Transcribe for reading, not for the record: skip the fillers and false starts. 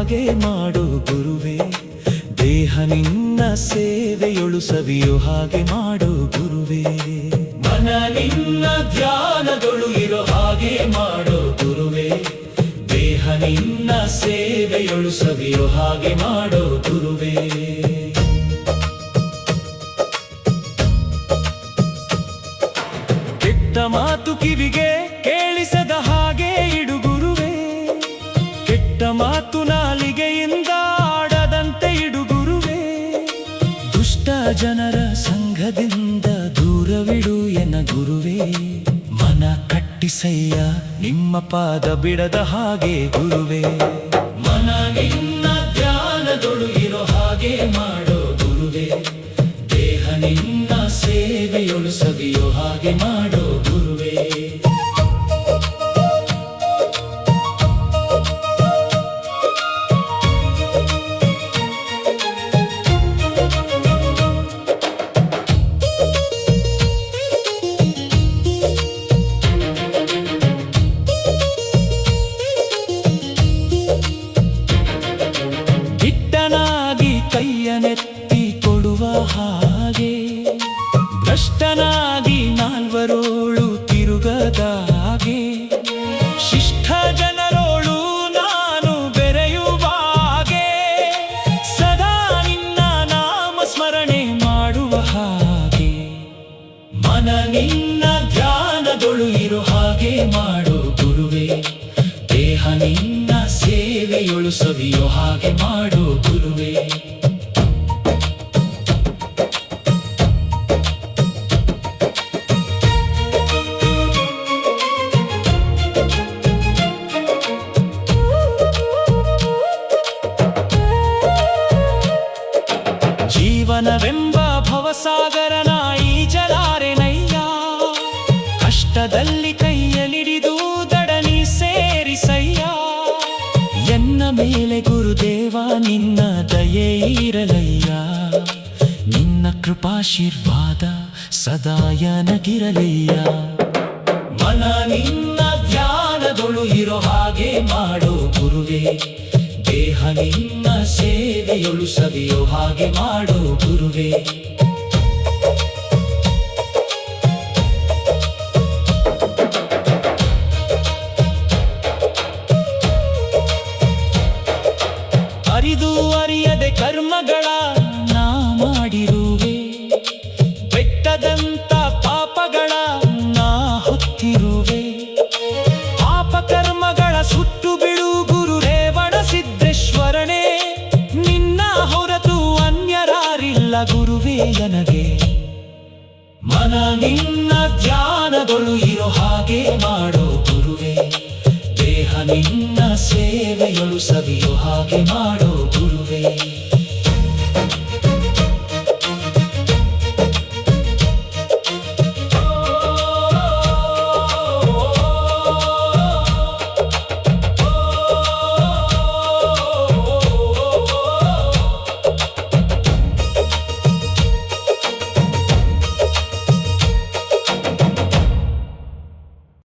ಹಾಗೆ ಮಾಡು ಗುರುವೇ. ದೇಹ ನಿನ್ನ ಸೇವೆಯೊಳು ಸವಿಯೋ ಹಾಗೆ ಮಾಡು ಗುರುವೇ. ಮನ ನಿನ್ನ ಧ್ಯಾನದೊಳು ಇರೋ ಹಾಗೆ ಮಾಡು ಗುರುವೇ. ದೇಹ ನಿನ್ನ ಸೇವೆಯೊಳು ಸವಿಯೋ ಹಾಗೆ ಮಾಡು ಗುರುವೇ. ಕೆಟ್ಟ ಮಾತು ಕಿವಿಗೆ ಕೇಳಿಸದ ಹಾಗೆ ಇಡು ಗುರುವೇ. ಕೆಟ್ಟ ಮಾತು ನಾಲಿಗೆಯಿಂದ ಆಡದಂತೆ ಇಡು ಗುರುವೇ. ದುಷ್ಟ ಜನರ ಸಂಘದಿಂದ ದೂರವಿಡು ಎನ್ನ ಗುರುವೇ. ಮನ ಕಟ್ಟಿಸಯ್ಯ ನಿಮ್ಮ ಪಾದ ಬಿಡದ ಹಾಗೆ ಗುರುವೇ. ಮನ ನಿನ್ನ ಧ್ಯಾನದೊಳು ಇರೋ ಹಾಗೆ ಮಾಡೋ ಗುರುವೇ. ದೇಹ ನಿನ್ನ ಸೇವೆಯೊಳು ಸವಿಯೋ ಹಾಗೆ ಮಾಡೋ ಗುರುವೇ. ದಿಟ್ಟನಾಗಿ ಕೈಯನೆತ್ತಿ ಕೊಡುವ ಹಾಗೆ, ಭ್ರಷ್ಟನಾಗಿ ನಾಲ್ವರೋಳು ತಿರುಗದ ಹಾಗೆ, ಶಿಷ್ಟ ಜನರೋಳು ನಾನು ಬೆರೆಯುವ ಹಾಗೆ, ಸದಾ ನಿನ್ನ ನಾಮ ಸ್ಮರಣೆ ಮಾಡುವ ಹಾಗೆ. ಮನ ನಿನ್ನ ಧ್ಯಾನದೊಳು ಇರೋ ಹಾಗೆ ಮಾಡು ಗುರುವೇ. ದೇಹ ನಿನ್ನ ಸೇವೆಯೊಳು ಸವಿಯೋ ಹಾಗೆ ಮಾಡು ಗುರುವೇ. ಜೀವನವೆಂಬ ಭವಸಾಗರನ ಈಜಲಾರೆನಯ್ಯ. ಕಷ್ಟದಲ್ಲಿ ಕೈಯಲಿಡಿದು ದಡನಿ ಸೇರಿಸಯ್ಯ. ಎನ್ನ ಮೇಲೆ ಗುರುದೇವ ನಿನ್ನ ದಯೆ ಇರಲಯ್ಯ. ನಿನ್ನ ಕೃಪಾಶೀರ್ವಾದ ಸದಾಯ ನಗಿರಲಯ್ಯ. ಮನ ನಿನ್ನ ಧ್ಯಾನದೊಳು ಇರೋ ಹಾಗೆ ಮಾಡೋ ಗುರುವೇ. ದೇಹ ನಿನ್ನ ಸೇವೆಯೊಳು ಸವಿಯೋ ಹಾಗೆ ಮಾಡೋ ಗುರುವೇ. ಅರಿದು ಅರಿಯದೆ ಕರ್ಮಗಳ ನಾ ಮಾಡಿರುವೆ. ಬೆಟ್ಟದಂತ ಪಾಪಗಳ ನಾ ಹೊತ್ತಿರುವೆ. ಪಾಪ ಕರ್ಮಗಳ ಸುಟ್ಟು ಬಿಡು ಗುರು ರೇವಣ ಸಿದ್ದೇಶ್ವರನೇ. ನಿನ್ನ ಹೊರತು ಅನ್ಯರಾರಿಲ್ಲ ಗುರುವೇ ನನಗೆ. ಮನ ನಿನ್ನ ಧ್ಯಾನದೊಳು ಇರೋ ಹಾಗೆ ಮಾಡೋ ಗುರುವೇ. ದೇಹ ನಿನ್ನ ಸೇವೆಯೊಳು ಸವಿಯೋ ಹಾಗೆ ಮಾಡೋ